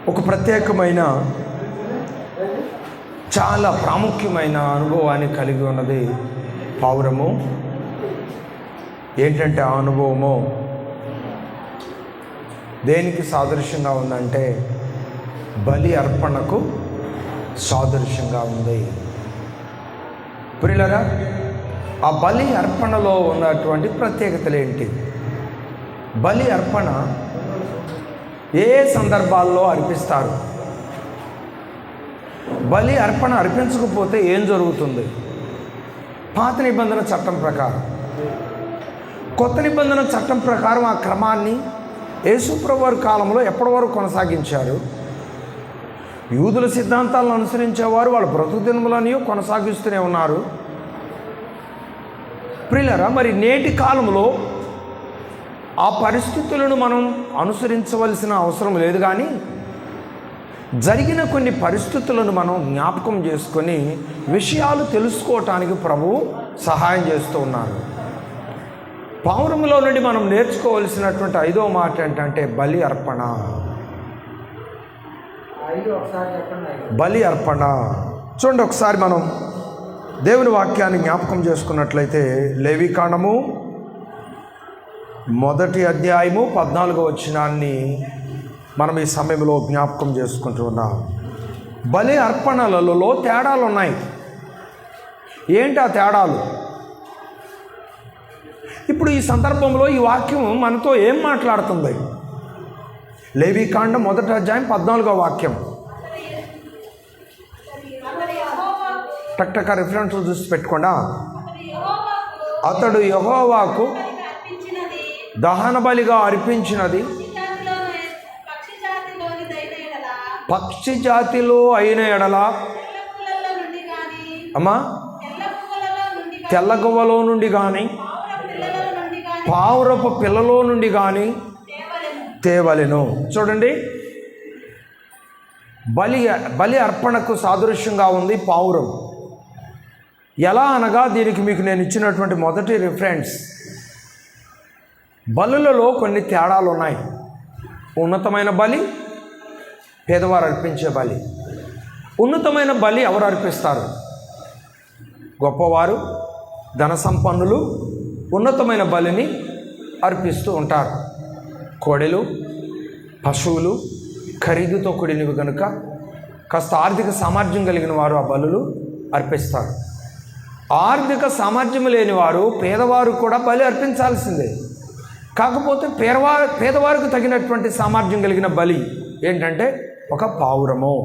ఒక ప్రత్యేకమైన చాలా ప్రాముఖ్యమైన అనుభవాన్ని కలిగి ఉన్నది పావురము. ఏంటంటే ఆ అనుభవము దేనికి సాదృశ్యంగా ఉందంటే బలి అర్పణకు సాదృశ్యంగా ఉంది. ప్రియులారా, ఆ బలి అర్పణలో ఉన్నటువంటి ప్రత్యేకతలు ఏంటి? బలి అర్పణ ఏ సందర్భాల్లో అర్పిస్తారు? బలి అర్పణ అర్పించకపోతే ఏం జరుగుతుంది? పాత నిబంధన చట్టం ప్రకారం. కొత్త నిబంధన చట్టం ప్రకారం ఆ క్రమాన్ని యేసుప్రభు వారి కాలంలో ఎప్పటి వరకు కొనసాగించారు. యూదుల సిద్ధాంతాలను అనుసరించేవారు వాళ్ళ బ్రతుకు దినములని కొనసాగిస్తూనే ఉన్నారు. ప్రియులారా, మరి నేటి కాలంలో ఆ పరిస్థితులను మనం అనుసరించవలసిన అవసరం లేదు, కానీ జరిగిన కొన్ని పరిస్థితులను మనం జ్ఞాపకం చేసుకొని విషయాలు తెలుసుకోవటానికి ప్రభువు సహాయం చేస్తూ ఉన్నారు. పావురములో నుండి మనం నేర్చుకోవలసినటువంటి 5వ మాట ఏంటంటే బలి అర్పణ. బలి అర్పణ చూడండి, ఒకసారి మనం దేవుని వాక్యాన్ని జ్ఞాపకం చేసుకున్నట్లయితే లేవికాండము 1వ అధ్యాయము 14వ వచనాన్ని మనం ఈ సమయంలో జ్ఞాపకం చేసుకుంటూ ఉన్నాం. బలి అర్పణలలో తేడాలు ఉన్నాయి. ఏంటి ఆ తేడాలు? ఇప్పుడు ఈ సందర్భంలో ఈ వాక్యం మనతో ఏం మాట్లాడుతుంది? లేవికాండం 1వ అధ్యాయం 14వ వాక్యం. టక్ రిఫరెన్స్ చూసి పెట్టుకోండా. అతడు యెహోవాకు దహన బలిగా అర్పించినది పక్షి జాతిలో అయిన ఎడల, అమ్మా, తెల్లగువ్వలో నుండి కానీ పావురపు పిల్లలో నుండి కానీ తేవలెను. చూడండి, బలి అర్పణకు సాదృశ్యంగా ఉంది పావురం. ఎలా అనగా దీనికి మీకు నేను ఇచ్చినటువంటి మొదటి రిఫరెన్స్, బలులలో కొన్ని తేడాలు ఉన్నాయి. ఉన్నతమైన బలి, పేదవారు అర్పించే బలి. ఉన్నతమైన బలి ఎవరు అర్పిస్తారు? గొప్పవారు, ధన సంపన్నులు ఉన్నతమైన బలిని అర్పిస్తూ ఉంటారు. కోడెలు, పశువులు ఖరీదుతో కూడినవి కనుక కాస్త ఆర్థిక సామర్థ్యం కలిగిన వారు ఆ బలులు అర్పిస్తారు. ఆర్థిక సామర్థ్యం లేని వారు, పేదవారు కూడా బలి అర్పించాల్సిందే. కాకపోతే పేదవారికి తగినటువంటి సామర్థ్యం కలిగిన బలి ఏంటంటే ఒక పావురము.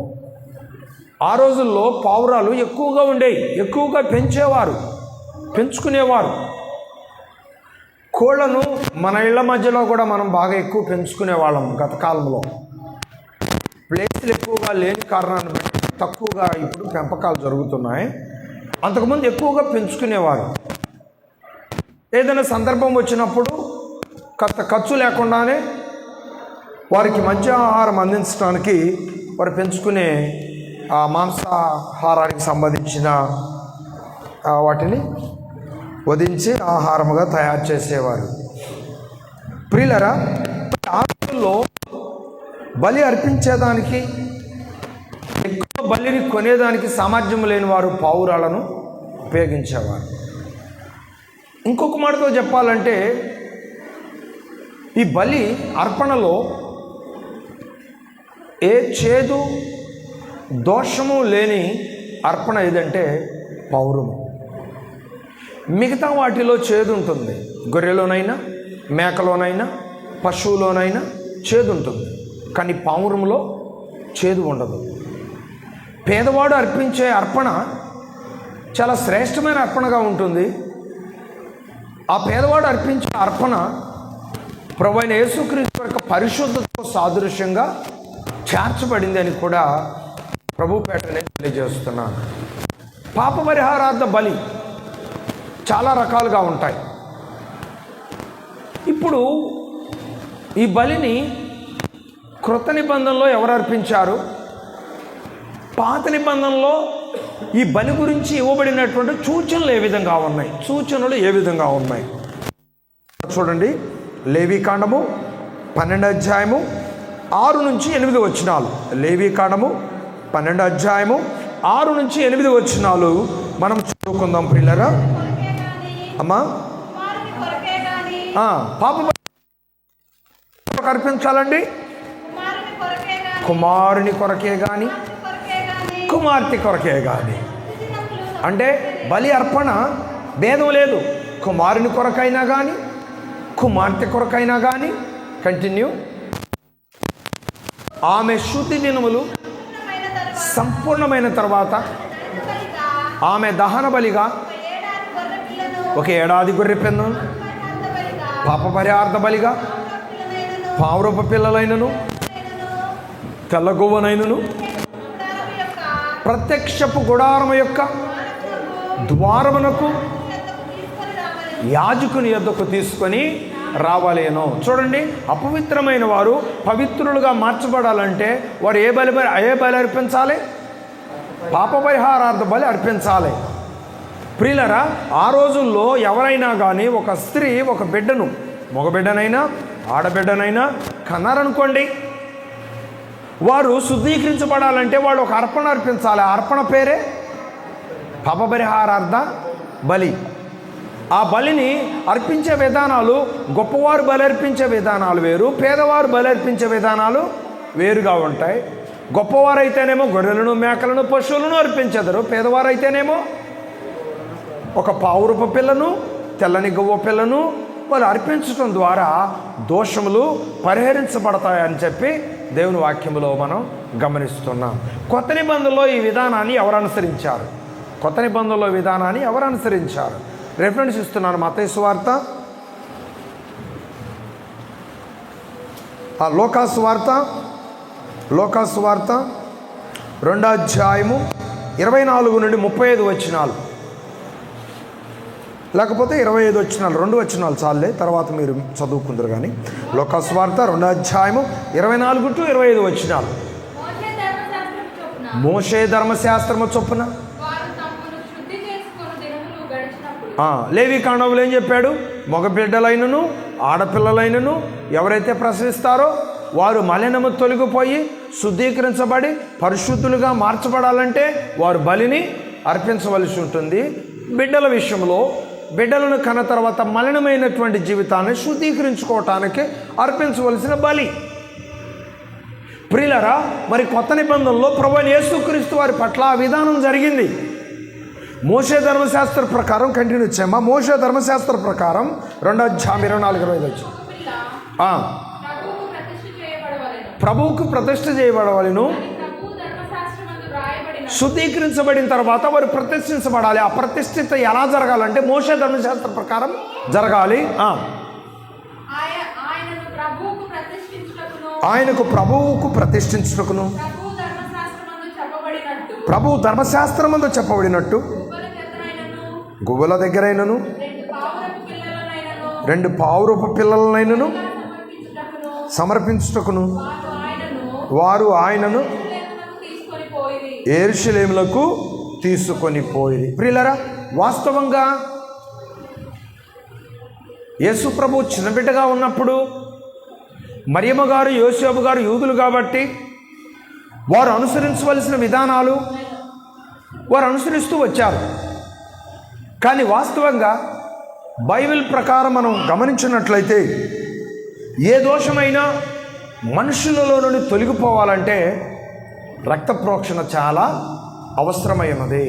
ఆ రోజుల్లో పావురాలు ఎక్కువగా ఉండేవి, ఎక్కువగా పెంచుకునేవారు. కోళ్లను మన ఇళ్ల మధ్యలో కూడా మనం బాగా ఎక్కువ పెంచుకునేవాళ్ళం. గత కాలంలో ప్లేసులు ఎక్కువగా లేని కారణాన్ని బట్టి తక్కువగా ఇప్పుడు పెంపకాలు జరుగుతున్నాయి. అంతకుముందు ఎక్కువగా పెంచుకునేవారు. ఏదైనా సందర్భం వచ్చినప్పుడు కాస్త ఖర్చు లేకుండానే వారికి మంచి ఆహారం అందించడానికి వారు పెంచుకునే ఆ మాంసాహారానికి సంబంధించిన వాటిని వధించి ఆహారముగా తయారు చేసేవారు. ప్రియులరా, ఆ రోజుల్లో బలి అర్పించేదానికి, ఎక్కువ బలిని కొనేదానికి సామర్థ్యం లేని వారు పావురాలను ఉపయోగించేవారు. ఇంకొక మాటతో చెప్పాలంటే ఈ బలి అర్పణలో ఏ చేదు దోషము లేని అర్పణ ఏదంటే పావురము. మిగతా వాటిలో చేదు ఉంటుంది. గొర్రెలోనైనా, మేకలోనైనా, పశువులోనైనా చేదు ఉంటుంది, కానీ పావురంలో చేదు ఉండదు. పేదవాడు అర్పించే అర్పణ చాలా శ్రేష్టమైన అర్పణగా ఉంటుంది. ఆ పేదవాడు అర్పించే అర్పణ ప్రభువైన యేసుక్రీస్తు యొక్క పరిశుద్ధతతో సాదృశ్యంగా చేర్చబడింది అని కూడా ప్రభుపేటనే తెలియజేస్తున్నాను. పాప పరిహారార్థ బలి చాలా రకాలుగా ఉంటాయి. ఇప్పుడు ఈ బలిని క్రొత్త నిబంధనలో ఎవరు అర్పించారు? పాత నిబంధనలో ఈ బలి గురించి ఇవ్వబడినటువంటి సూచనలు ఏ విధంగా ఉన్నాయి? చూడండి, లేవికాండము 12వ అధ్యాయము 6 నుంచి 8 వచనాలు. లేవీకాండము 12వ అధ్యాయము 6 నుంచి 8 వచనాలు మనం చదువుకుందాం ప్రియులారా. అమ్మా, పాప అర్పించాలండి, కుమారుని కొరకే కానీ కుమార్తె కొరకే కానీ. అంటే బలి అర్పణ భేదం లేదు, కుమారుని కొరకైనా కానీ కుమార్తె కొరకైనా కానీ. కంటిన్యూ. ఆమె శుద్ధి దినములు సంపూర్ణమైన తర్వాత ఆమె దహన బలిగా 1 ఏడాది గొర్రె పిల్లను, పాప పరిహార్థ బలిగా పావురూప పిల్లలైనను తెల్లగొవ్వనైనను ప్రత్యక్షపు గుడారము యొక్క ద్వారమునకు యాజకుని యొద్దకు తీసుకొని రావాలేనో. చూడండి, అపవిత్రమైన వారు పవిత్రులుగా మార్చబడాలంటే వారు ఏ బలి అర్పించాలి? పాప పరిహారార్థ బలి అర్పించాలి. ప్రియులరా, ఆ రోజుల్లో ఎవరైనా కానీ ఒక స్త్రీ ఒక బిడ్డను, మగబిడ్డనైనా ఆడబిడ్డనైనా కన్నారనుకోండి, వారు శుద్ధీకరించబడాలంటే వాళ్ళు ఒక అర్పణ అర్పించాలి. ఆ అర్పణ పేరే పాప పరిహారార్థ బలి. ఆ బలిని అర్పించే విధానాలు, గొప్పవారు బలి అర్పించే విధానాలు వేరు, పేదవారు బలి అర్పించే విధానాలు వేరుగా ఉంటాయి. గొప్పవారైతేనేమో గొర్రెలను మేకలను పశువులను అర్పించెదరు. పేదవారైతేనేమో ఒక పావురూప పిల్లను తెల్లని గొవ్వ పిల్లను వాళ్ళు అర్పించడం ద్వారా దోషములు పరిహరించబడతాయని చెప్పి దేవుని వాక్యములో మనం గమనిస్తున్నాం. కొత్త నిబంధనలో ఈ విధానాన్ని ఎవరు అనుసరించారు? కొత్త నిబంధనలో విధానాన్ని ఎవరు అనుసరించారు? రెఫరెన్స్ ఇస్తున్నాను. మత్తయి సువార్త, లోకాసు వార్త 2వ అధ్యాయము 24 నుండి 35 వచనాలు, లేకపోతే 25 వచనాలు, 2 వచనాలు చాలే, తర్వాత మీరు చదువుకుందరు. కానీ లోకాసు వార్త 2వ అధ్యాయము 24 to 25 వచనాలు. మోషే ధర్మశాస్త్రము చొప్పున లేవీకాండంలో ఏం చెప్పాడు? మగబిడ్డలైనను ఆడపిల్లలైనను ఎవరైతే ప్రసవిస్తారో వారు మలినము తొలగిపోయి శుద్ధీకరించబడి పరిశుద్ధులుగా మార్చబడాలంటే వారు బలిని అర్పించవలసి ఉంటుంది. బిడ్డల విషయంలో బిడ్డలను కన్న తర్వాత మలినమైనటువంటి జీవితాన్ని శుద్ధీకరించుకోవటానికి అర్పించవలసిన బలి. ప్రియులరా, మరి కొత్త నిబంధనలో ప్రభువైన యేసుక్రీస్తు వారి పట్ల ఆ విధానం జరిగింది. మోషే ధర్మశాస్త్ర ప్రకారం కంటిన్యూ చేయమ్మా. మోషే ధర్మశాస్త్ర ప్రకారం 2వ అధ్యాయం 24-25 వచ్చి ప్రభువుకు ప్రతిష్ఠ చేయబడవలెను. శుద్ధీకరించబడిన తర్వాత వారు ప్రతిష్ఠించబడాలి. ఆ ప్రతిష్ఠిత ఎలా జరగాలంటే మోషే ధర్మశాస్త్ర ప్రకారం జరగాలి. ఆయనకు ప్రభువుకు ప్రతిష్ఠించుటకును ప్రభు ధర్మశాస్త్రమందు చెప్పబడినట్టు గువ్వల దగ్గరైనను 2 పావురపు పిల్లలనైనను సమర్పించుటకును వారు ఆయనను యెరూషలేములకు తీసుకొని పోయిరి. ప్రియులారా, వాస్తవంగా యేసు ప్రభు చిన్నబిడ్డగా ఉన్నప్పుడు మరియమ్మ గారు యోసేపు గారు యూదులు కాబట్టి వారు అనుసరించవలసిన విధానాలు వారు అనుసరిస్తూ వచ్చారు. కానీ వాస్తవంగా బైబిల్ ప్రకారం మనం గమనించినట్లయితే ఏ దోషమైనా మనుషులలో నుండి తొలగిపోవాలంటే రక్త ప్రోక్షణ చాలా అవసరమైనది.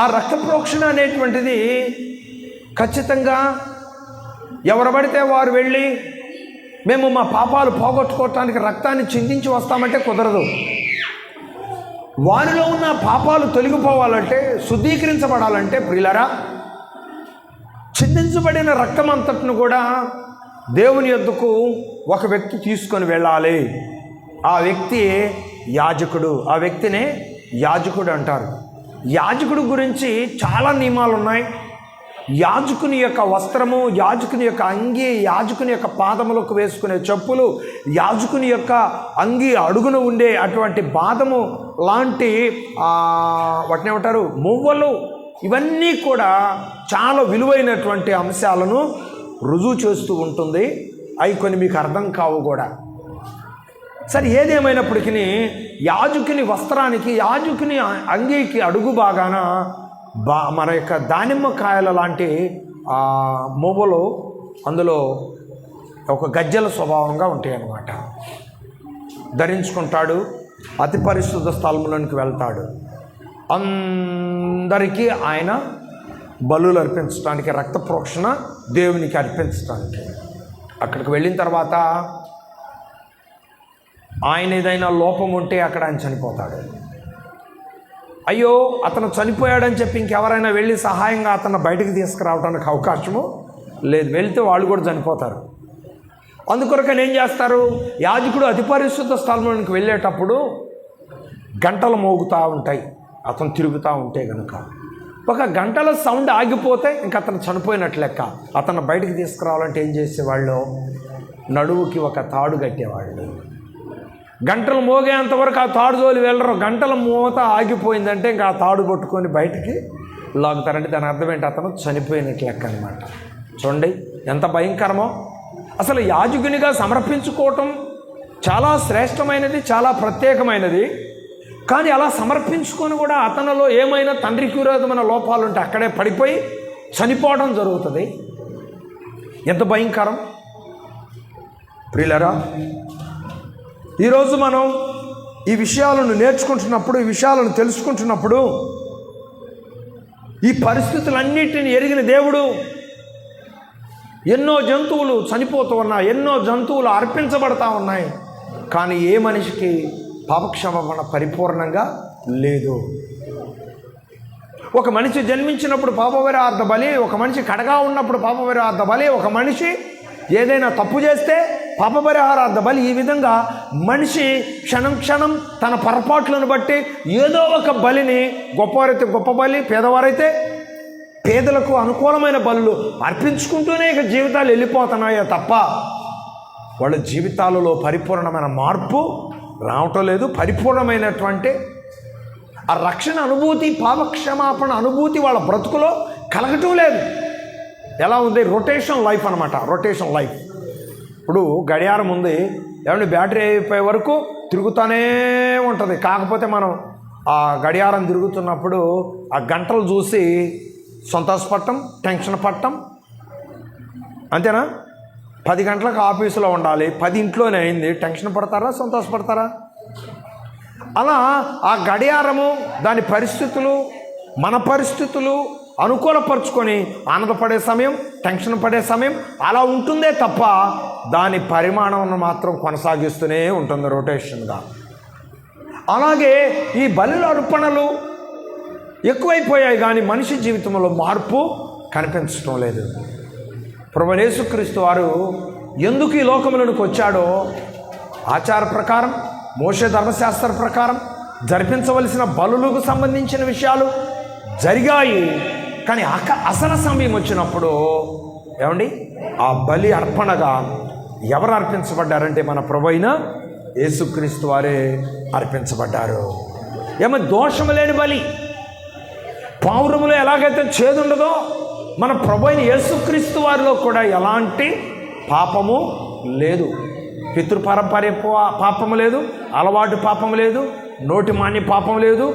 ఆ రక్త ప్రోక్షణ అనేటువంటిది ఖచ్చితంగా ఎవరు పడితే వారు వెళ్ళి మేము మా పాపాలు పోగొట్టుకోవటానికి రక్తాన్ని చిందించి వస్తామంటే కుదరదు. వారిలో ఉన్న పాపాలు తొలగిపోవాలంటే, శుద్ధీకరించబడాలంటే ప్రియులారా, చిందించబడిన రక్తం అంతటిని కూడా దేవుని యొద్దకు ఒక వ్యక్తి తీసుకొని వెళ్ళాలి. ఆ వ్యక్తి యాజకుడు. ఆ వ్యక్తినే యాజకుడు అంటారు. యాజకుడు గురించి చాలా నియమాలు ఉన్నాయి. యాజకుని యొక్క వస్త్రము, యాజకుని యొక్క అంగి, యాజకుని యొక్క పాదములకు వేసుకునే చెప్పులు, యాజకుని యొక్క అంగి అడుగున ఉండే అటువంటి బాదము లాంటి వాటిని ఏమంటారు, మువ్వలు, ఇవన్నీ కూడా చాలా విలువైనటువంటి అంశాలను రుజువు చేస్తూ ఉంటుంది. అవి కొన్ని మీకు అర్థం కావు కూడా. సరే, ఏదేమైనప్పటికీ యాజకుని వస్త్రానికి, యాజకుని అంగీకి అడుగు బాగాన మన యొక్క దానిమ్మకాయల లాంటి మొవ్వలు అందులో ఒక గజ్జల స్వభావంగా ఉంటాయి అన్నమాట. ధరించుకుంటాడు, అతి పరిశుద్ధ స్థలంలోనికి వెళ్తాడు. అందరికీ ఆయన బలులు అర్పించడానికి, రక్త ప్రోక్షణ దేవునికి అర్పించడానికి. అక్కడికి వెళ్ళిన తర్వాత ఆయన ఏదైనా లోపం ఉంటే అక్కడ ఆయన చనిపోతాడు. అయ్యో అతను చనిపోయాడని చెప్పి ఇంకెవరైనా వెళ్ళి సహాయంగా అతను బయటకు తీసుకురావడానికి అవకాశము లేదు. వెళ్తే వాళ్ళు కూడా చనిపోతారు. అందుకొరకని ఏం చేస్తారు, యాజకుడు అతి పరిశుద్ధ స్థలంలోనికి వెళ్ళేటప్పుడు గంటలు మోగుతూ ఉంటాయి, అతను తిరుగుతూ ఉంటే కనుక. ఒక గంటల సౌండ్ ఆగిపోతే ఇంక అతను చనిపోయినట్లు లెక్క. అతను బయటకు తీసుకురావాలంటే ఏం చేసేవాళ్ళు, నడువుకి ఒక తాడు కట్టేవాళ్ళు. గంటలు మోగేంతవరకు ఆ తాడు జోలి వెళ్ళరు. గంటల మూత ఆగిపోయిందంటే ఇంకా ఆ తాడు పట్టుకొని బయటికి లాగుతారంటే దాని అర్థం ఏంటి, అతను చనిపోయినట్లు లెక్క అనమాట. చూడండి ఎంత భయంకరమో. అసలు యాజకునిగా సమర్పించుకోవటం చాలా శ్రేష్టమైనది, చాలా ప్రత్యేకమైనది. కానీ అలా సమర్పించుకొని కూడా అతనిలో ఏమైనా తండ్రికి విరోధమైన లోపాలు ఉంటే అక్కడే పడిపోయి చనిపోవడం జరుగుతుంది. ఎంత భయంకరం ప్రియులరా. ఈరోజు మనం ఈ విషయాలను నేర్చుకుంటున్నప్పుడు, ఈ విషయాలను తెలుసుకుంటున్నప్పుడు, ఈ పరిస్థితులన్నిటిని ఎరిగిన దేవుడు ఎన్నో జంతువులు చనిపోతూ ఉన్నాయి, ఎన్నో జంతువులు అర్పించబడతా ఉన్నాయి. కానీ ఏ మనిషికి పాపక్షమాపణ పరిపూర్ణంగా లేదు. ఒక మనిషి జన్మించినప్పుడు పాపపరిహారార్థ బలి, ఒక మనిషి కడగా ఉన్నప్పుడు పాపపరిహారార్థ బలి, ఒక మనిషి ఏదైనా తప్పు చేస్తే పాపపరిహారార్థ బలి. ఈ విధంగా మనిషి క్షణం క్షణం తన పొరపాట్లను బట్టి ఏదో ఒక బలిని, గొప్పవారైతే గొప్ప బలి, పేదవారైతే పేదలకు అనుకూలమైన బలులు అర్పించుకుంటూనే ఇక జీవితాలు వెళ్ళిపోతున్నాయో తప్ప వాళ్ళ జీవితాలలో పరిపూర్ణమైన మార్పు రావటం లేదు. పరిపూర్ణమైనటువంటి ఆ రక్షణ అనుభూతి, పాపక్షమాపణ అనుభూతి వాళ్ళ బ్రతుకులో కలగటం లేదు. ఎలా ఉంది, రొటేషన్ లైఫ్ అనమాట. Rotation life. ఇప్పుడు గడియారం ఉంది, ఏమంటే బ్యాటరీ అయిపోయే వరకు తిరుగుతూనే ఉంటుంది. కాకపోతే మనం ఆ గడియారం తిరుగుతున్నప్పుడు ఆ గంటలు చూసి సంతోషపడటం, టెన్షన్ పడటం, అంతేనా? 10 గంటలకు ఆఫీసులో ఉండాలి, 10 ఇంట్లోనే అయింది, టెన్షన్ పడతారా, సంతోషపడతారా? అలా ఆ గడియారము, దాని పరిస్థితులు, మన పరిస్థితులు అనుకూలపరుచుకొని ఆనందపడే సమయం, టెన్షన్ పడే సమయం అలా ఉంటుందే తప్ప దాని పరిమాణం మాత్రం కొనసాగిస్తూనే ఉంటుంది రొటేషన్గా. అలాగే ఈ బలుల అర్పణలు ఎక్కువైపోయాయి కానీ మనిషి జీవితంలో మార్పు కనిపించడం లేదు. ప్రభువైన యేసుక్రీస్తు వారు ఎందుకు ఈ లోకములోనికి వచ్చాడో ఆచార ప్రకారం, మోషే ధర్మశాస్త్ర ప్రకారం జరిపించవలసిన బలులకు సంబంధించిన విషయాలు జరిగాయి. కానీ అసలు సమయం వచ్చినప్పుడు ఏమండి, ఆ బలి అర్పణగా ఎవరు అర్పించబడ్డారంటే మన ప్రభువైన యేసుక్రీస్తు వారే అర్పించబడ్డారు. ఏమో దోషము లేని బలి, పావురములో ఎలాగైతే చేదు ఉండదో మన ప్రభువైన యేసుక్రీస్తు వారిలో కూడా ఎలాంటి పాపము లేదు. పితృపారంపర్య పాపము లేదు, అలవాటు పాపము లేదు, నోటి మాన్య పాపం లేదు,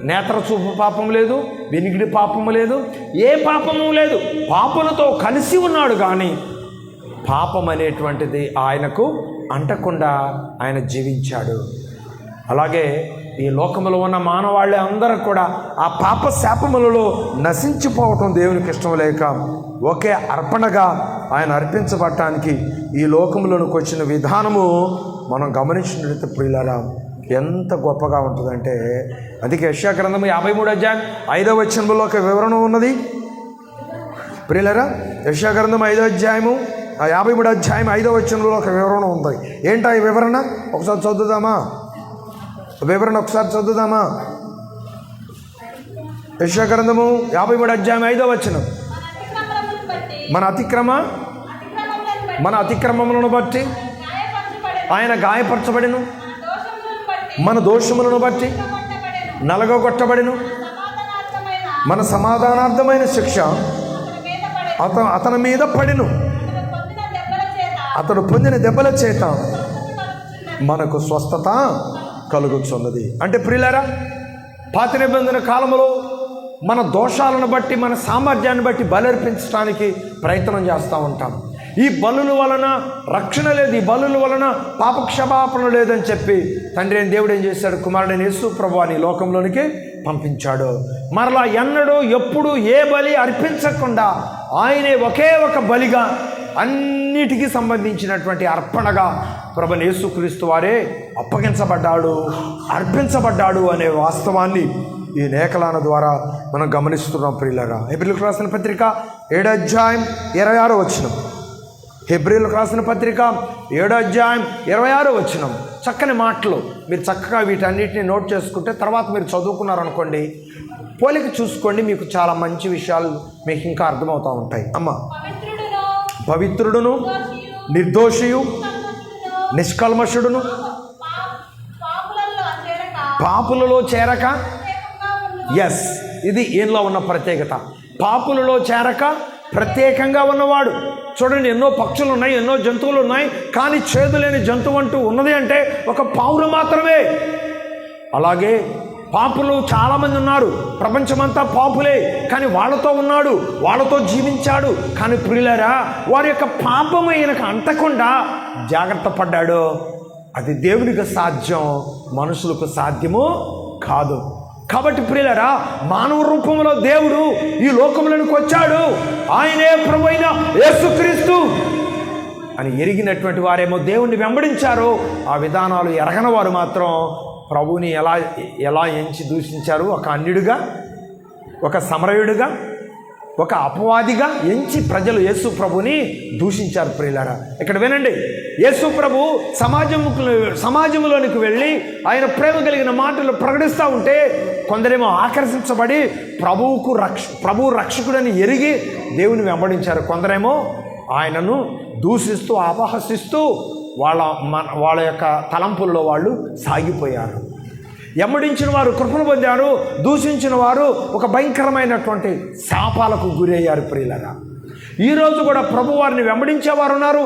నేత్ర చూపు పాపం లేదు, వినికిడి పాపము లేదు, ఏ పాపము లేదు. పాపలతో కలిసి ఉన్నాడు కానీ పాపం అనేటువంటిది ఆయనకు అంటకుండా ఆయన జీవించాడు. అలాగే ఈ లోకములో ఉన్న మానవాళ్ళే అందరూ కూడా ఆ పాప శాపములలో నశించిపోవటం దేవునికి ఇష్టం లేక ఒకే అర్పణగా ఆయన అర్పించబడటానికి ఈ లోకములోనికి వచ్చిన విధానము మనం గమనించినట్లయితే ప్రియులారా ఎంత గొప్పగా ఉంటుందంటే, అందుకే యెషయా గ్రంథము 53వ అధ్యాయం 5వ వచనంలో ఒక వివరణ ఉన్నది. ప్రియులారా యెషయా గ్రంథం 5వ అధ్యాయము 53వ అధ్యాయం 5వ వచనంలో ఒక వివరణ ఉంది. ఏంటా ఈ వివరణ? ఒకసారి చదువుదామా? వివరణ ఒకసారి చదువుదామా? యెషయా గ్రంథము 53వ అధ్యాయం 5వ వచనం. మన అతిక్రమములను బట్టి ఆయన గాయపరచబడిను, మన దోషములను బట్టి నలగొట్టబడిను, మన సమాధానార్థమైన శిక్ష అతని మీద పడిను, అతడు పొందిన దెబ్బల చేత మనకు స్వస్థత కలుగుచున్నది. అంటే ప్రియులారా, పాత నిబంధన కాలంలో మన దోషాలను బట్టి, మన సామర్థ్యాన్ని బట్టి బలర్పించడానికి ప్రయత్నం చేస్తూ ఉంటాం. ఈ బలుల వలన రక్షణ లేదు, ఈ బలుల వలన పాపక్షమాపణ లేదని చెప్పి తండ్రి అయిన దేవుడు ఏం చేశాడు? కుమారుడైన యేసు ప్రభువుని లోకంలోనికి పంపించాడు. మరలా ఎన్నడూ ఎప్పుడు ఏ బలి అర్పించకుండా ఆయనే ఒకే ఒక బలిగా అన్నిటికీ సంబంధించినటువంటి అర్పణగా ప్రభువైన యేసుక్రీస్తు వారే అర్పించబడ్డాడు అనే వాస్తవాన్ని ఈ లేఖనాల ద్వారా మనం గమనిస్తున్నాం. ప్రియులారా, హెబ్రీయులకు రాసిన పత్రిక 7వ అధ్యాయం 26వ వచనం. హెబ్రీయులకు రాసిన పత్రిక 7వ అధ్యాయం 26వ వచనం. చక్కని మాటలు. మీరు చక్కగా వీటన్నిటిని నోట్ చేసుకుంటే తర్వాత మీరు చదువుకున్నారనుకోండి, పోలిక చూసుకోండి, మీకు చాలా మంచి విషయాలు మీకు ఇంకా అర్థమవుతూ ఉంటాయి. అమ్మ, పవిత్రుడును, నిర్దోషియు, నిష్కల్మషుడును, పాపులలో చేరక, ఎస్, ఇది ఈయనలో ఉన్న ప్రత్యేకత. పాపులలో చేరక ప్రత్యేకంగా ఉన్నవాడు. చూడండి, ఎన్నో పక్షులు ఉన్నాయి, ఎన్నో జంతువులు ఉన్నాయి, కానీ చేదు లేని జంతువు అంటూ ఉన్నది అంటే ఒక పావులు మాత్రమే. అలాగే పాపులు చాలామంది ఉన్నారు, ప్రపంచమంతా పాపులే, కానీ వాళ్ళతో ఉన్నాడు, వాళ్ళతో జీవించాడు. కానీ ప్రియులారా, వారి యొక్క పాపము ఈయనకు అంటకుండా జాగ్రత్త పడ్డాడు. అది దేవునికి సాధ్యం, మనుషులకు సాధ్యము కాదు. కాబట్టి ప్రియులారా, మానవ రూపంలో దేవుడు ఈ లోకంలోనికి వచ్చాడు. ఆయనే ప్రభువైన యేసుక్రీస్తు అని ఎరిగినటువంటి వారేమో దేవుణ్ణి వెంబడించారు. ఆ విధానాలు ఎరగని వారు మాత్రం ప్రభువుని ఎలా ఎంచి దూషించారు? ఒక అన్యుడిగా, ఒక సమరయుడిగా, ఒక అపవాదిగా ఎంచి ప్రజలు యేసు ప్రభుని దూషించారు. ప్రియులారా, ఇక్కడ వినండి, యేసు ప్రభు సమాజంలోనికి వెళ్ళి ఆయన ప్రేమ కలిగిన మాటలు ప్రకటిస్తూ ఉంటే కొందరేమో ఆకర్షించబడి ప్రభువు రక్షకుడని ఎరిగి దేవుని వెంబడించారు. కొందరేమో ఆయనను దూషిస్తూ అపహసిస్తూ వాళ్ళ యొక్క తలంపుల్లో వాళ్ళు సాగిపోయారు. ఎమ్మడించిన వారు కృపను పొందారు, దూషించిన వారు ఒక భయంకరమైనటువంటి శాపాలకు గురయ్యారు. ప్రియులారా, ఈరోజు కూడా ప్రభువారిని వెంబడించేవారు ఉన్నారు,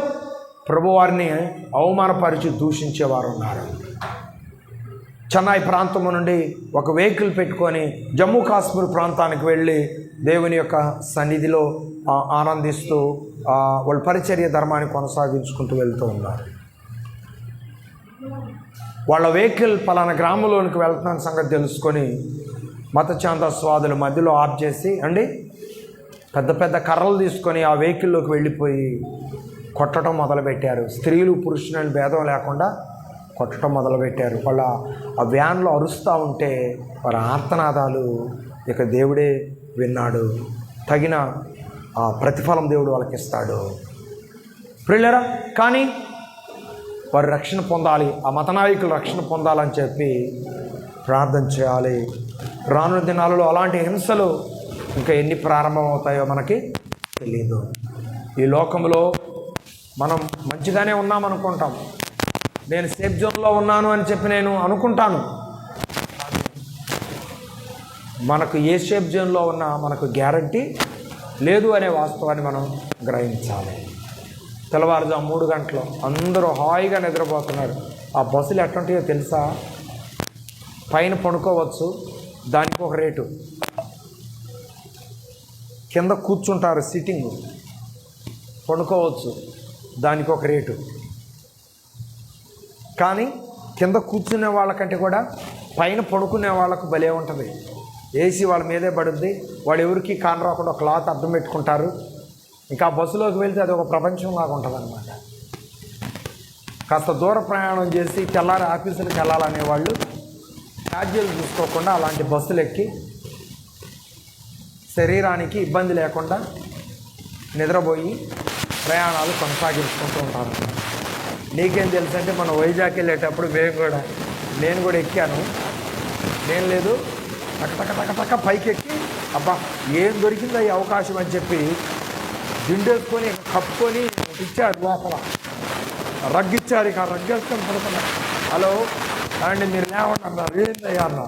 ప్రభువారిని అవమానపరిచి దూషించేవారు ఉన్నారు. చెన్నై ప్రాంతం నుండి ఒక వెహికల్ పెట్టుకొని జమ్మూ కాశ్మీర్ ప్రాంతానికి వెళ్ళి దేవుని యొక్క సన్నిధిలో ఆనందిస్తూ వాళ్ళ పరిచర్య ధర్మాన్ని కొనసాగించుకుంటూ వెళ్తూ ఉన్నారు. వాళ్ళ వెహికల్ పలానా గ్రామంలోనికి వెళ్తున్న సంగతి తెలుసుకొని మతఛాందస్వాదుల మధ్యలో ఆఫ్ చేసి పెద్ద పెద్ద కర్రలు తీసుకొని ఆ వెహికల్లోకి వెళ్ళిపోయి కొట్టడం మొదలుపెట్టారు. స్త్రీలు పురుషులని భేదం లేకుండా కొట్టడం మొదలుపెట్టారు. వాళ్ళ ఆ వ్యాన్లో అరుస్తూ ఉంటే వారి ఆర్తనాదాలు ఇక దేవుడే విన్నాడు. తగిన ప్రతిఫలం దేవుడు వాళ్ళకి ఇస్తాడు. ప్రియులారా, కానీ వారు రక్షణ పొందాలి, ఆ మతనాయకులు రక్షణ పొందాలని చెప్పి ప్రార్థన చేయాలి. రానున్న దినాలలో అలాంటి హింసలు ఇంకా ఎన్ని ప్రారంభమవుతాయో మనకి తెలియదు. ఈ లోకంలో మనం మంచిగానే ఉన్నామనుకుంటాం, నేను సేఫ్ జోన్లో ఉన్నాను అని చెప్పి నేను అనుకుంటాను. మనకు ఏ సేఫ్ జోన్లో ఉన్నా మనకు గ్యారంటీ లేదు అనే వాస్తవాన్ని మనం గ్రహించాలి. తెల్లవారుజాము 3 గంటలు అందరూ హాయిగా నిద్రపోతున్నారు. ఆ బస్సులు ఎట్లాంటివో తెలుసా? పైన పడుకోవచ్చు, దానికి ఒక రేటు, కింద కూర్చుంటారు సిట్టింగ్, పడుకోవచ్చు, దానికి ఒక రేటు. కానీ కింద కూర్చునే వాళ్ళకంటే కూడా పైన పడుకునే వాళ్ళకు భలే ఉంటుంది. ఏసీ వాళ్ళ మీదే పడుద్ది, వాడు ఎవరికి కాని రాకుండా క్లాత్ అద్దం పెట్టుకుంటారు. ఇంకా బస్సులోకి వెళ్తే అది ఒక ప్రపంచంలాగా ఉంటుంది అన్నమాట. కాస్త దూర ప్రయాణం చేసి తెల్లారి ఆఫీసులకు వెళ్ళాలనే వాళ్ళు ఛార్జీలు చూసుకోకుండా అలాంటి బస్సులు ఎక్కి శరీరానికి ఇబ్బంది లేకుండా నిద్రపోయి ప్రయాణాలు కొనసాగించుకుంటూ ఉంటారు. నీకేం తెలుసు అంటే మన వైజాగ్ వెళ్ళేటప్పుడు నేను కూడా ఎక్కాను. నేను లేదు టక పైకి ఎక్కి అబ్బా ఏం దొరికిందో ఈ అవకాశం అని చెప్పి దిండేసుకొని కప్పుకొని ఇచ్చారు, లోపల రగ్గిచ్చారు. ఇక రగ్గేసుకొని పడుతున్నా. హలో అండి, మీరు లేవండి అన్నారు. ఏందయ్యా అన్న,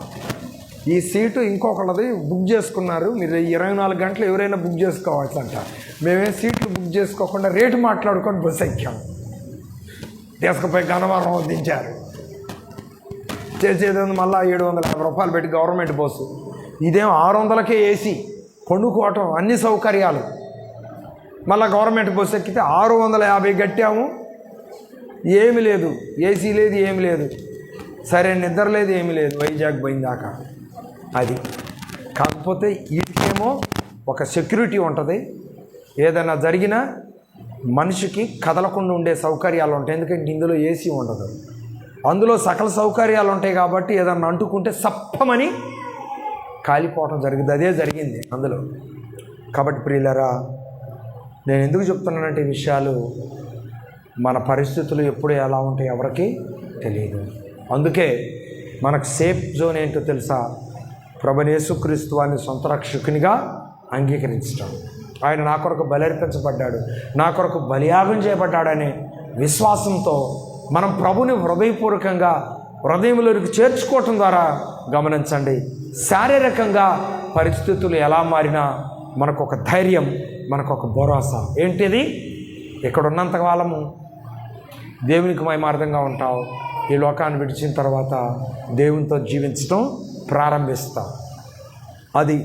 ఈ సీటు ఇంకొకళ్ళది బుక్ చేసుకున్నారు, మీరు 24 గంటలు ఎవరైనా బుక్ చేసుకోవచ్చు అంట. మేమేం సీట్లు బుక్ చేసుకోకుండా రేటు మాట్లాడుకొని బస్సు ఎక్కాము. తీసుకుపోయి గన్నవరం దించారు. చేసేది మళ్ళీ 750 రూపాయలు పెట్టి గవర్నమెంట్ బస్సు, ఇదేం 600కే ఏసీ, కొనుక్కోవటం, అన్ని సౌకర్యాలు. మళ్ళీ గవర్నమెంట్ బస్సు ఎక్కితే 650 కట్టాము, ఏమి లేదు, ఏసీ లేదు, ఏమి లేదు, సరే నిద్ర లేదు, ఏమి లేదు, వైజాగ్ పోయిందాకా. అది కాకపోతే వీటికేమో ఒక సెక్యూరిటీ ఉంటుంది, ఏదైనా జరిగినా మనిషికి కదలకుండా ఉండే సౌకర్యాలు ఉంటాయి. ఎందుకంటే ఇందులో ఏసీ ఉండదు, అందులో సకల సౌకర్యాలు ఉంటాయి కాబట్టి ఏదన్నా అంటుకుంటే సప్పమని కాలిపోవటం జరిగింది. అదే జరిగింది అందులో. కాబట్టి ప్రియులారా, నేను ఎందుకు చెప్తున్నానంటే ఈ విషయాలు, మన పరిస్థితులు ఎప్పుడు ఎలా ఉంటాయి ఎవరికి తెలియదు. అందుకే మనకు సేఫ్ జోన్ ఏంటో తెలుసా? ప్రభువైన యేసుక్రీస్తు వారిని సొంత రక్షకునిగా అంగీకరించడం. ఆయన నా కొరకు బలర్పించబడ్డాడు, నా కొరకు బలియాగం చేయబడ్డాడనే విశ్వాసంతో మనం ప్రభుని హృదయపూర్వకంగా హృదయంలోకి చేర్చుకోవటం ద్వారా, గమనించండి, శారీరకంగా పరిస్థితులు ఎలా మారినా మనకు ఒక ధైర్యం, మనకు ఒక భరోసా. ఏంటిది? ఇక్కడ ఉన్నంత కాలము దేవునికి మహిమార్థంగా ఉంటావు, ఈ లోకాన్ని విడిచిన తర్వాత దేవునితో జీవించడం ప్రారంభిస్తాం. అది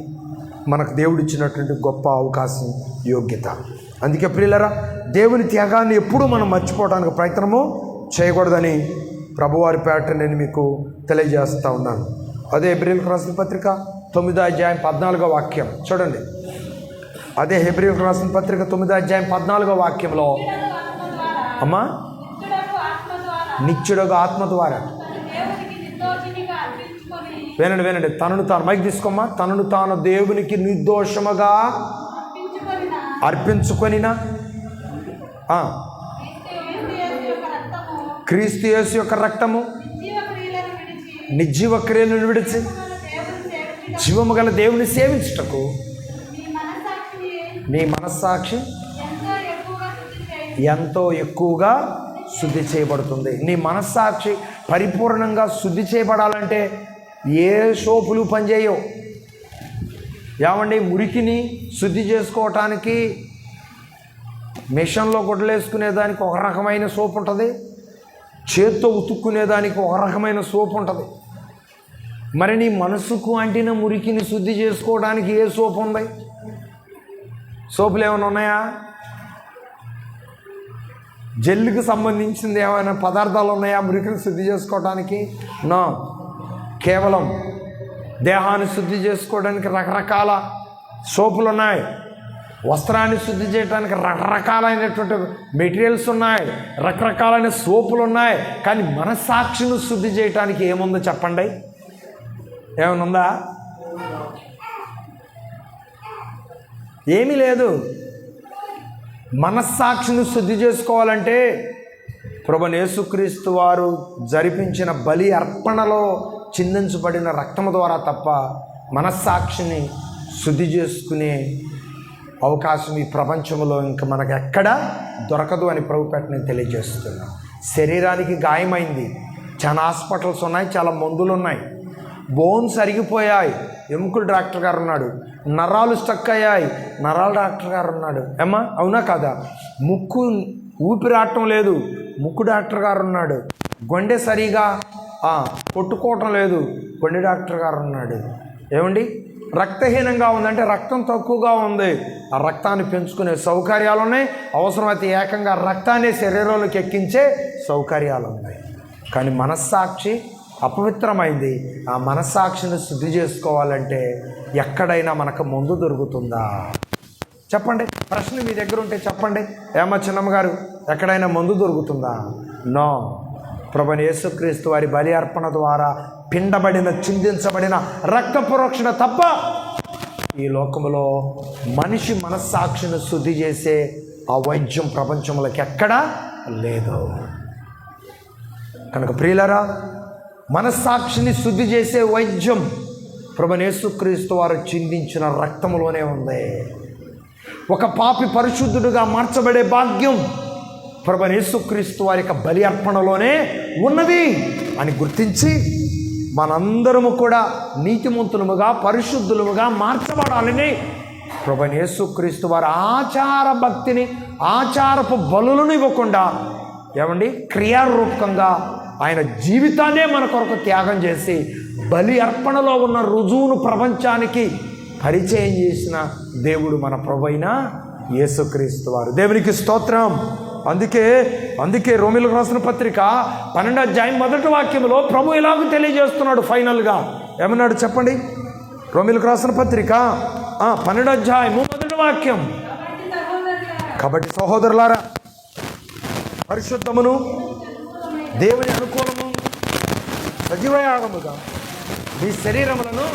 మనకు దేవుడిచ్చినటువంటి గొప్ప అవకాశం, యోగ్యత. అందుకే ప్రియులరా, దేవుని త్యాగాన్ని ఎప్పుడూ మనం మర్చిపోవడానికి ప్రయత్నము చేయకూడదని ప్రభువారి పేట నేను మీకు తెలియజేస్తూ ఉన్నాను. అదే హెబ్రీయులకు రాసిన పత్రిక 9వ అధ్యాయం 14వ వాక్యం చూడండి. అదే హెబ్రీయులకు రాసిన పత్రిక 9వ అధ్యాయం 14వ వాక్యంలో, అమ్మా, నిత్యుడగు ఆత్మ ద్వారా, వినండి, తనను తాను, మైక్ తీసుకోమ్మా, తనను తాను దేవునికి నిర్దోషముగా అర్పించుకొనిన క్రీస్తు యేసు యొక్క రక్తము నిర్జీవ క్రియలను విడిచి జీవము గల దేవుని సేవించుటకు నీ మనస్సాక్షి ఎంతో ఎక్కువగా శుద్ధి చేయబడుతుంది. నీ మనస్సాక్షి పరిపూర్ణంగా శుద్ధి చేయబడాలంటే ఏ సోపులు పనిచేయవు. ఏమండి, మురికిని శుద్ధి చేసుకోవటానికి మిషన్లో గుడ్డలేసుకునేదానికి ఒక రకమైన సోపు ఉంటుంది, చేత్తో ఉతుక్కునేదానికి ఒక రకమైన సోపు ఉంటుంది. మరి నీ మనసుకు అంటిన మురికిని శుద్ధి చేసుకోవడానికి ఏ సోపు ఉంది? సోపులు ఏమైనా ఉన్నాయా? జెల్లుకి సంబంధించింది ఏమైనా పదార్థాలు ఉన్నాయా మురికిని శుద్ధి చేసుకోవడానికి? నో. కేవలం దేహాన్ని శుద్ధి చేసుకోవడానికి రకరకాల సోపులు ఉన్నాయి, వస్త్రాన్ని శుద్ధి చేయడానికి రకరకాలైనటువంటి మెటీరియల్స్ ఉన్నాయి, రకరకాలైన సోపులు ఉన్నాయి. కానీ మనస్సాక్షిని శుద్ధి చేయడానికి ఏముందో చెప్పండి? ఏమైనా ఉందా? ఏమీ లేదు. మనస్సాక్షిని శుద్ధి చేసుకోవాలంటే ప్రభువైన యేసుక్రీస్తు వారు జరిపించిన బలి అర్పణలో చిందించబడిన రక్తము ద్వారా తప్ప మనస్సాక్షిని శుద్ధి చేసుకునే అవకాశం ఈ ప్రపంచంలో ఇంకా మనకు ఎక్కడా దొరకదు అని ప్రభుపేట నేను తెలియజేస్తున్నాను. శరీరానికి గాయమైంది, చాలా హాస్పిటల్స్ ఉన్నాయి, చాలా మందులు ఉన్నాయి. బోన్స్ అరిగిపోయాయి, ఎముకలు డాక్టర్ గారు ఉన్నాడు. నరాలు స్టక్ అయ్యాయి, నరాల డాక్టర్ గారు ఉన్నాడు. ఏమ్మా, అవునా కాదా? ముక్కు ఊపిరాటం లేదు, ముక్కు డాక్టర్ గారు ఉన్నాడు. గుండె సరిగా కొట్టుకోవటం లేదు, గుండె డాక్టర్ గారు ఉన్నాడు. ఏమండి, రక్తహీనంగా ఉందంటే రక్తం తక్కువగా ఉంది, ఆ రక్తాన్ని పెంచుకునే సౌకర్యాలు ఉన్నాయి. అవసరమైతే ఏకంగా రక్తాన్ని శరీరంలోకి ఎక్కించే సౌకర్యాలు ఉన్నాయి. కానీ మనస్సాక్షి అపవిత్రమైంది. ఆ మనస్సాక్షిని శుద్ధి చేసుకోవాలంటే ఎక్కడైనా మనకు మందు దొరుకుతుందా? చెప్పండి. ప్రశ్న మీ దగ్గర ఉంటే చెప్పండి. ఏమో చిన్నమ్మ గారు, ఎక్కడైనా మందు దొరుకుతుందా? నో. ప్రభువైన యేసుక్రీస్తు వారి బలి అర్పణ ద్వారా పిండబడిన, చిందించబడిన రక్త ప్రోక్షణ తప్ప ఈ లోకంలో మనిషి మనస్సాక్షిని శుద్ధి చేసే ఆ వైద్యం ప్రపంచంలోకి ఎక్కడా లేదు. కనుక ప్రియులారా, మనస్సాక్షిని శుద్ధి చేసే వైద్యం ప్రభువైన యేసుక్రీస్తు వారు చిందించిన రక్తములోనే ఉంది. ఒక పాపి పరిశుద్ధుడుగా మార్చబడే భాగ్యం ప్రభువైన యేసుక్రీస్తు వారి యొక్క బలి అర్పణలోనే ఉన్నది అని గుర్తించి మనందరము కూడా నీతిమంతులముగా, పరిశుద్ధులముగా మార్చబడాలని ప్రభువైన యేసుక్రీస్తు వారి ఆచార భక్తిని, ఆచారపు బలులను ఇవ్వకుండా, ఏమండి, క్రియారూపకంగా ఆయన జీవితాన్నే మన కొరకు త్యాగం చేసి బలి అర్పణలో ఉన్న రుజువును ప్రపంచానికి పరిచయం చేసిన దేవుడు మన ప్రభువైన యేసుక్రీస్తు వారు. దేవునికి స్తోత్రం. అందుకే రోమీయులకు రాసిన పత్రిక 12వ అధ్యాయం 1వ వాక్యంలో ప్రభు ఇలాగ తెలియజేస్తున్నాడు. ఫైనల్గా ఏమన్నాడు చెప్పండి? రోమీయులకు రాసిన పత్రిక 12వ అధ్యాయము 1వ వాక్యం. కాబట్టి సహోదరులారా, పరిశుద్ధమును దేవుని అనుకూలము సజీవయాగముగా మీ శరీరములను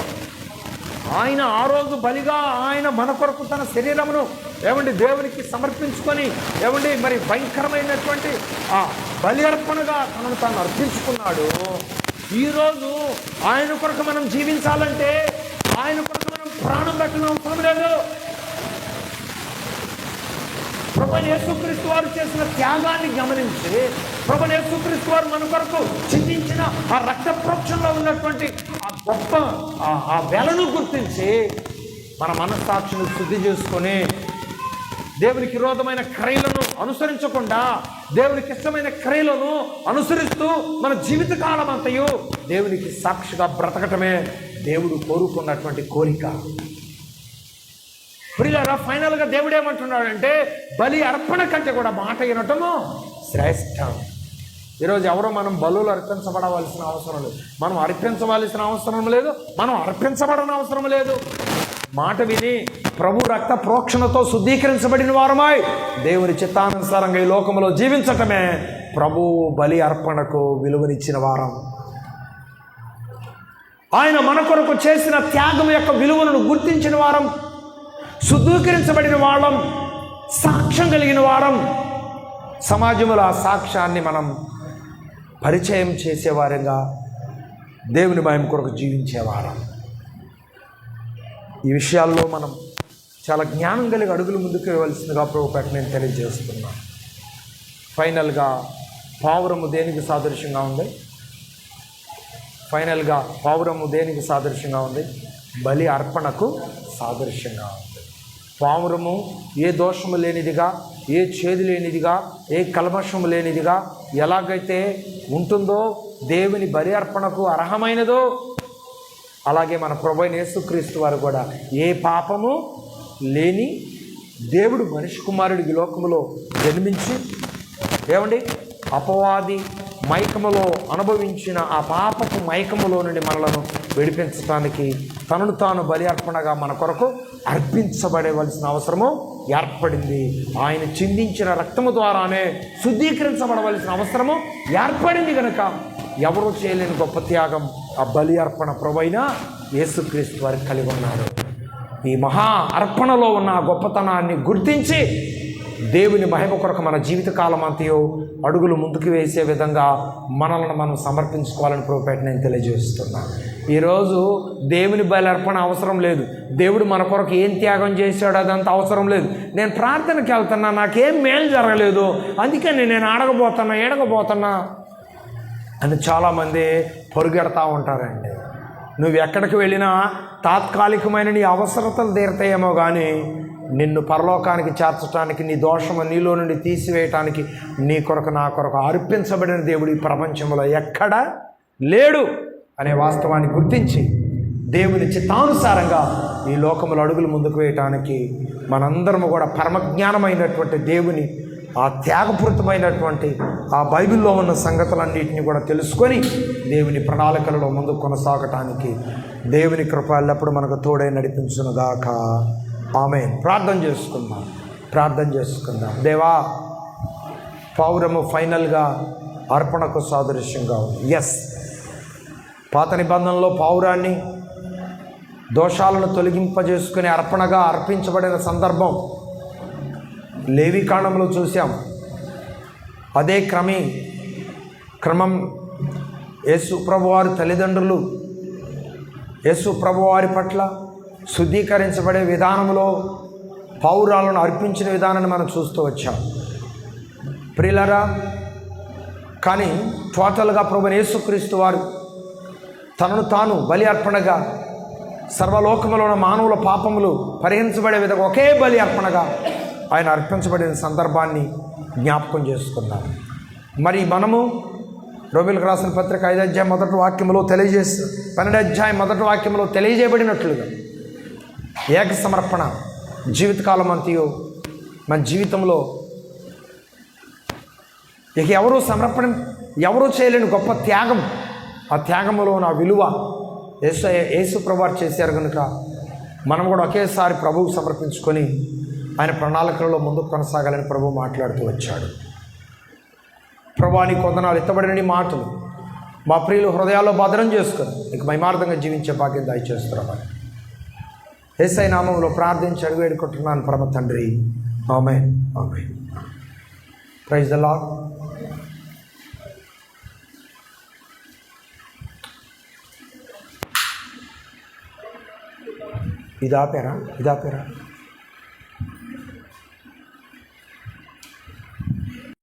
ఆయన ఆ రోజు బలిగా ఆయన మన కొరకు తన శరీరమును దేవునికి సమర్పించుకొని మరి భయంకరమైనటువంటి ఆ బలి అర్పణగా తనను తాను అర్పించుకున్నాడు. ఈరోజు ఆయన కొరకు మనం జీవించాలంటే ఆయన కొరకు మనం ప్రాణం పెట్టడం అవసరం లేదు. ప్రభువైన యేసుక్రీస్తు వారు చేసిన త్యాగాన్ని గమనించి, ప్రభువైన యేసుక్రీస్తు వారు మన కొరకు చిందించిన ఆ రక్త ప్రోక్షణలో ఉన్నటువంటి ఆ గొప్ప ఆ వెలను గుర్తించి మన మనస్సాక్షిని శుద్ధి చేసుకొని దేవునికి విరోధమైన క్రియలను అనుసరించకుండా దేవునికి ఇష్టమైన క్రియలను అనుసరిస్తూ మన జీవితకాలం అంతయు దేవునికి సాక్షిగా బ్రతకటమే దేవుడు కోరుకున్నటువంటి కోరిక. ప్రియులారా, ఫైనల్గా దేవుడు ఏమంటున్నాడంటే బలి అర్పణ కంటే కూడా మాట వినటము శ్రేష్టం. ఈరోజు ఎవరో మనం బలులు అర్పించబడవలసిన అవసరం లేదు, మనం అర్పించవలసిన అవసరం లేదు, మనం అర్పించబడని అవసరం లేదు. మాట విని ప్రభు రక్త ప్రోక్షణతో శుద్ధీకరించబడిన వారమై దేవుని చిత్తానుసారంగా ఈ లోకంలో జీవించటమే ప్రభు బలి అర్పణకు విలువనిచ్చిన వారం. ఆయన మన కొరకు చేసిన త్యాగం యొక్క విలువలను గుర్తించిన వారం, శుద్ధీకరించబడిన వాళ్ళం, సాక్ష్యం కలిగిన వారం. సమాజంలో ఆ సాక్ష్యాన్ని మనం పరిచయం చేసేవారంగా దేవుని భయం కొరకు జీవించేవారం. ఈ విషయాల్లో మనం చాలా జ్ఞానం కలిగి అడుగులు ముందుకు వేయవలసిందిగా ప్రభుపేట నేను తెలియజేస్తున్నాను. ఫైనల్గా పావురము దేనికి సాదృశ్యంగా ఉంది? దేనికి సాదృశ్యంగా ఉంది? బలి అర్పణకు సాదృశ్యంగా ఉంది. పావురము ఏ దోషము లేనిదిగా, ఏ చేదు లేనిదిగా, ఏ కల్మషము లేనిదిగా ఎలాగైతే ఉంటుందో, దేవుని బలి అర్పణకు అర్హమైనదో, అలాగే మన ప్రభువైన యేసుక్రీస్తు వారు కూడా ఏ పాపము లేని దేవుడు మనిషి కుమారుడి ఈ లోకములో జన్మించి అపవాది మైకములో అనుభవించిన ఆ పాపపు మైకములో నుండి మనలను విడిపించడానికి తనను తాను బలి అర్పణగా మన కొరకు అర్పించబడవలసిన అవసరము ఏర్పడింది. ఆయన చిందించిన రక్తము ద్వారానే శుద్ధీకరించబడవలసిన అవసరము ఏర్పడింది. కనుక ఎవరూ చేయలేని గొప్ప త్యాగం ఆ బలి అర్పణ ప్రభువైన యేసుక్రీస్తు వారికి కలిగి ఉన్నారు. ఈ మహా అర్పణలో ఉన్న ఆ గొప్పతనాన్ని గుర్తించి దేవుని మహిమ కొరకు మన జీవితకాలం అంతయో అడుగులు ముందుకు వేసే విధంగా మనల్ని మనం సమర్పించుకోవాలని ప్రభుపేట నేను తెలియజేస్తున్నాను. ఈరోజు దేవుని బలి అర్పణ అవసరం లేదు, దేవుడు మన కొరకు ఏం త్యాగం చేశాడు అదంతా అవసరం లేదు. నేను ప్రార్థనకి వెళ్తున్నా, నాకేం మేలు జరగలేదు, అందుకని నేను ఏడగబోతున్నా అని చాలామంది పొరుగెడతా ఉంటారండి. నువ్వు ఎక్కడికి వెళ్ళినా తాత్కాలికమైన నీ అవసరతలు తీరతాయేమో కానీ నిన్ను పరలోకానికి చేర్చడానికి, నీ దోషము నీలో నుండి తీసివేయటానికి నీ కొరకు నా కొరకు అర్పించబడిన దేవుడు ఈ ప్రపంచంలో ఎక్కడ లేడు అనే వాస్తవాన్ని గుర్తించి దేవుని చిత్తానుసారంగా ఈ లోకములో అడుగులు ముందుకు వేయటానికి మనందరము కూడా పరమజ్ఞానమైనటువంటి దేవుని ఆ త్యాగపూరితమైనటువంటి ఆ బైబిల్లో ఉన్న సంగతులన్నింటినీ కూడా తెలుసుకొని దేవుని ప్రణాళికలలో ముందుకు కొనసాగటానికి దేవుని కృప ఎల్లప్పుడూ మనకు తోడై నడిపించునుగాక. ఆమేన్. ప్రార్థన చేసుకుందాం. దేవా, పావురము ఫైనల్గా అర్పణకు సాదృశ్యంగా ఉంది. ఎస్, పాత నిబంధనలో పావురాన్ని దోషాలను తొలగింపజేసుకుని అర్పణగా అర్పించబడిన సందర్భం లేవికాండంలో చూసాం. అదే క్రమం యేసు ప్రభువారి తల్లిదండ్రులు యేసు ప్రభువారి పట్ల శుద్ధీకరించబడే విధానంలో పౌరాలను అర్పించిన విధానాన్ని మనం చూస్తూ వచ్చాం. ప్రియులారా, కానీ టోటల్గా ప్రభువైన యేసుక్రీస్తు వారు తనను తాను బలి అర్పణగా సర్వలోకములో ఉన్న మానవుల పాపములు పరిహరించబడే విధంగా ఒకే బలి అర్పణగా ఆయన అర్పించబడిన సందర్భాన్ని జ్ఞాపకం చేసుకున్నాం. మరి మనము రోమీయులకు రాసిన పత్రిక 5వ అధ్యాయం 1వ వాక్యంలో 12వ అధ్యాయం 1వ వాక్యంలో తెలియజేయబడినట్లుగా ఏక సమర్పణ జీవితకాలం అంతయు మన జీవితంలో ఇక ఎవరూ చేయలేని గొప్ప త్యాగం. ఆ త్యాగంలో నా విలువ యేసు ప్రభువారు చేశారు కనుక మనం కూడా ఒకేసారి ప్రభువుకు సమర్పించుకొని ఆయన ప్రణాళికలలో ముందుకు కొనసాగాలని ప్రభువు మాట్లాడుతూ వచ్చాడు. ప్రభువా నీ కొందనాలు ఎత్తబడిన మాటలు మా ప్రియులు హృదయాల్లో భద్రం చేసుకొని ఇక మహిమార్థంగా జీవించే భాగ్యం దయచేస్తున్నామని యేసయ్య నామములో ప్రార్థించి అడిగి వేడుకుంటున్నాను పరమ తండ్రి. Amen. Amen. Praise the Lord. ఇది ఆపారా?